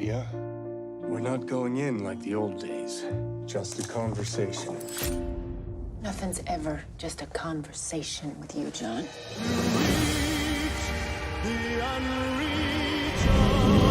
Lydia. We're not going in like the old days. Just a conversation. Nothing's ever just a conversation with you, John. The unreachable.